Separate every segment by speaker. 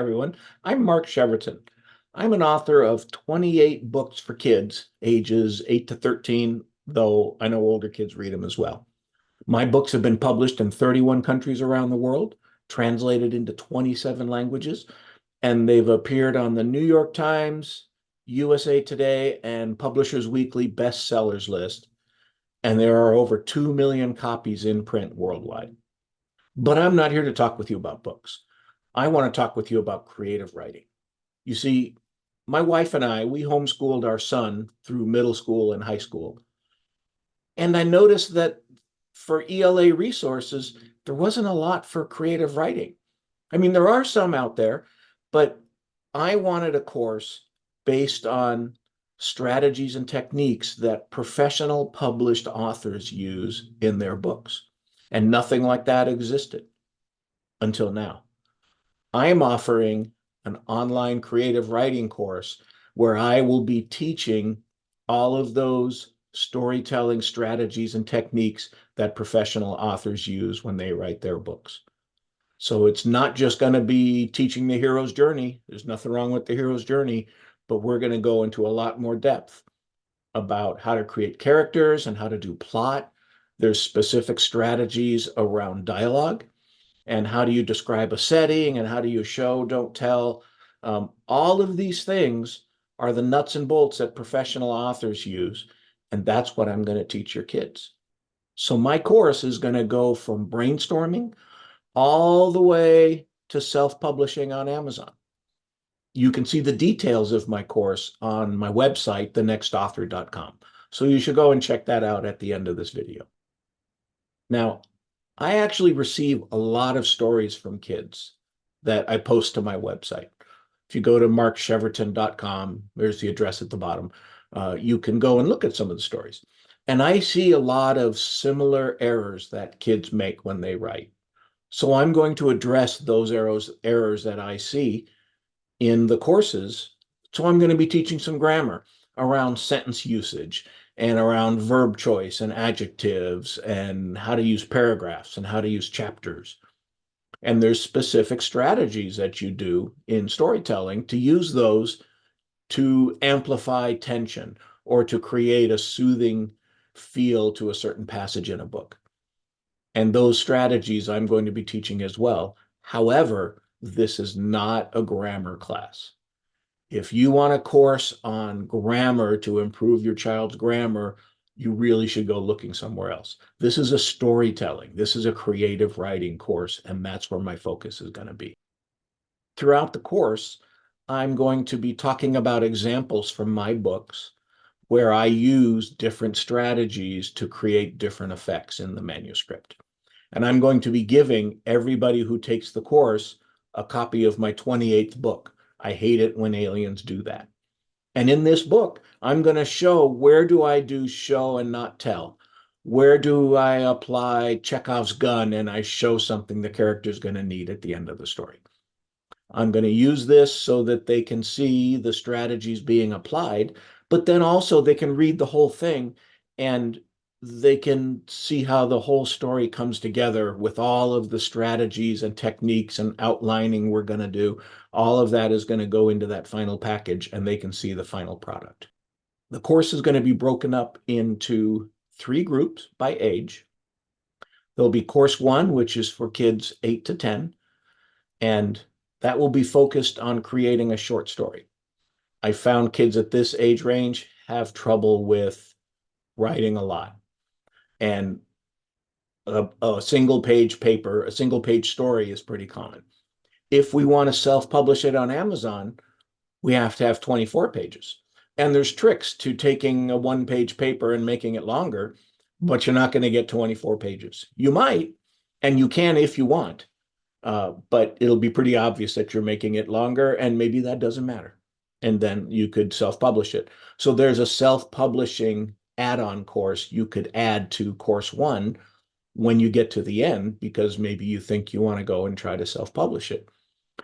Speaker 1: everyone. I'm Mark Cheverton. I'm an author of 28 books for kids, ages 8 to 13, though I know older kids read them as well. My books have been published in 31 countries around the world, translated into 27 languages, and they've appeared on the New York Times, USA Today, and Publishers Weekly bestsellers list, and there are over 2 million copies in print worldwide. But I'm not here to talk with you about books. I want to talk with you about creative writing. You see, my wife and I, we homeschooled our son through middle school and high school. And I noticed that for ELA resources, there wasn't a lot for creative writing. I mean, there are some out there, but I wanted a course based on strategies and techniques that professional published authors use in their books. And nothing like that existed until now. I am offering an online creative writing course where I will be teaching all of those storytelling strategies and techniques that professional authors use when they write their books. So it's not just going to be teaching the hero's journey. There's nothing wrong with the hero's journey, but we're going to go into a lot more depth about how to create characters and how to do plot. There's specific strategies around dialogue and how do you describe a setting and how do you show, don't tell. All of these things are the nuts and bolts that professional authors use, and that's what I'm going to teach your kids. So my course is going to go from brainstorming all the way to self-publishing on Amazon. You can see the details of my course on my website, thenextauthor.com. So you should go and check that out at the end of this video. Now, I actually receive a lot of stories from kids that I post to my website. If you go to markcheverton.com, there's the address at the bottom. You can go and look at some of the stories. And I see a lot of similar errors that kids make when they write. So I'm going to address those errors that I see in the courses. So I'm going to be teaching some grammar around sentence usage and around verb choice and adjectives and how to use paragraphs and how to use chapters. And there's specific strategies that you do in storytelling to use those to amplify tension or to create a soothing feel to a certain passage in a book. And those strategies I'm going to be teaching as well. However, this is not a grammar class. If you want a course on grammar to improve your child's grammar, you really should go looking somewhere else. This is a storytelling. This is a creative writing course, and that's where my focus is going to be. Throughout the course, I'm going to be talking about examples from my books where I use different strategies to create different effects in the manuscript. And I'm going to be giving everybody who takes the course a copy of my 28th book. I hate it when aliens do that. And in this book, I'm going to show where do I do show and not tell? Where do I apply Chekhov's gun and I show something the character's going to need at the end of the story? I'm going to use this so that they can see the strategies being applied, but then also they can read the whole thing and they can see how the whole story comes together with all of the strategies and techniques and outlining we're going to do. All of that is going to go into that final package and they can see the final product. The course is going to be broken up into 3 groups by age. There'll be course 1, which is for kids 8 to 10, and that will be focused on creating a short story. I found kids at this age range have trouble with writing a lot. And a single page paper, a single page story is pretty common. If we want to self-publish it on Amazon, we have to have 24 pages. And there's tricks to taking a 1-page paper and making it longer, but you're not going to get 24 pages. You might, and you can if you want, but it'll be pretty obvious that you're making it longer, and maybe that doesn't matter. And then you could self-publish it. So there's a self-publishing add-on course you could add to course 1 when you get to the end, because maybe you think you want to go and try to self-publish it.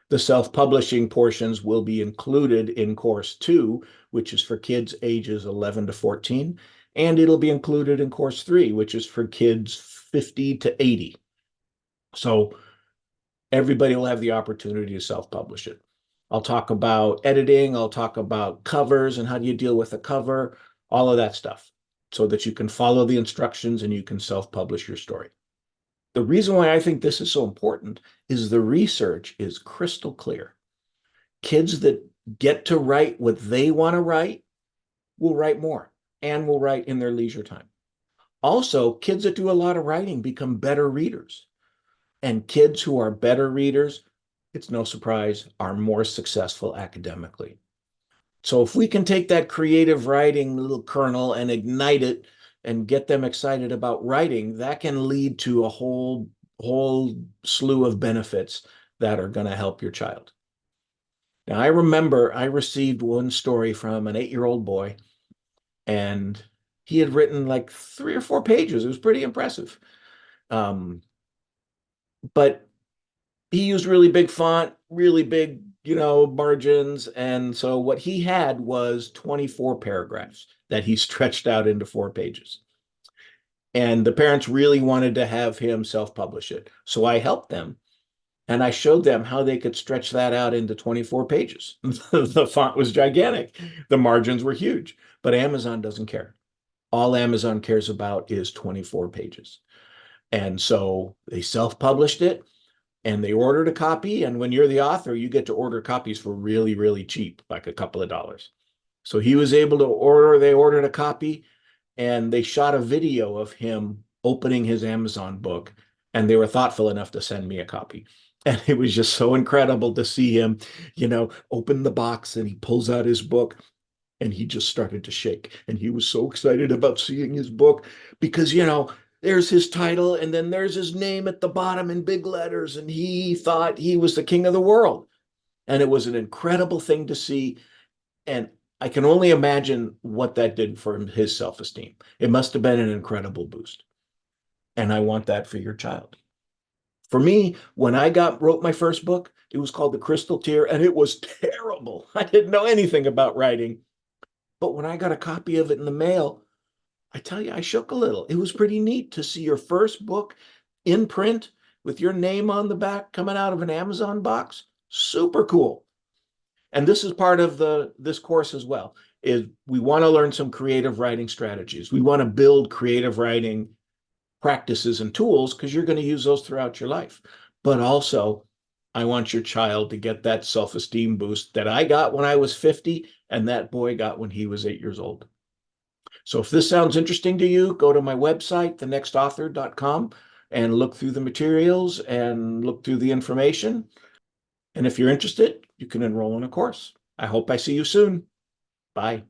Speaker 1: The self-publishing portions will be included in course 2, which is for kids ages 11 to 14, and it'll be included in course 3, which is for kids 50 to 80. So everybody will have the opportunity to self-publish it. I'll talk about editing. I'll talk about covers and how do you deal with a cover, all of that stuff, so that you can follow the instructions and you can self-publish your story. The reason why I think this is so important is the research is crystal clear. Kids that get to write what they want to write will write more and will write in their leisure time. Also, kids that do a lot of writing become better readers. And kids who are better readers, it's no surprise, are more successful academically. So if we can take that creative writing little kernel and ignite it and get them excited about writing, that can lead to a whole slew of benefits that are going to help your child. Now, I remember I received one story from an 8-year-old boy, and he had written like 3 or 4 pages. It was pretty impressive. Um, but he used really big font, really big, margins. And so what he had was 24 paragraphs that he stretched out into 4 pages. And the parents really wanted to have him self-publish it. So I helped them and I showed them how they could stretch that out into 24 pages. The font was gigantic. The margins were huge, but Amazon doesn't care. All Amazon cares about is 24 pages. And so they self-published it and they ordered a copy. And when you're the author, you get to order copies for really, really cheap, like a couple of dollars. So he was able to they ordered a copy and they shot a video of him opening his Amazon book. And they were thoughtful enough to send me a copy. And it was just so incredible to see him, open the box and he pulls out his book and he just started to shake. And he was so excited about seeing his book because, there's his title and then there's his name at the bottom in big letters. And he thought he was the king of the world. And it was an incredible thing to see. And I can only imagine what that did for his self-esteem. It must have been an incredible boost. And I want that for your child. For me, when I wrote my first book, it was called The Crystal Tear, and it was terrible. I didn't know anything about writing. But when I got a copy of it in the mail, I tell you, I shook a little. It was pretty neat to see your first book in print with your name on the back coming out of an Amazon box. Super cool. And this is part of this course as well, is we want to learn some creative writing strategies. We want to build creative writing practices and tools because you're going to use those throughout your life. But also, I want your child to get that self-esteem boost that I got when I was 50 and that boy got when he was 8 years old. So if this sounds interesting to you, go to my website, thenextauthor.com, and look through the materials and look through the information. And if you're interested, you can enroll in a course. I hope I see you soon. Bye.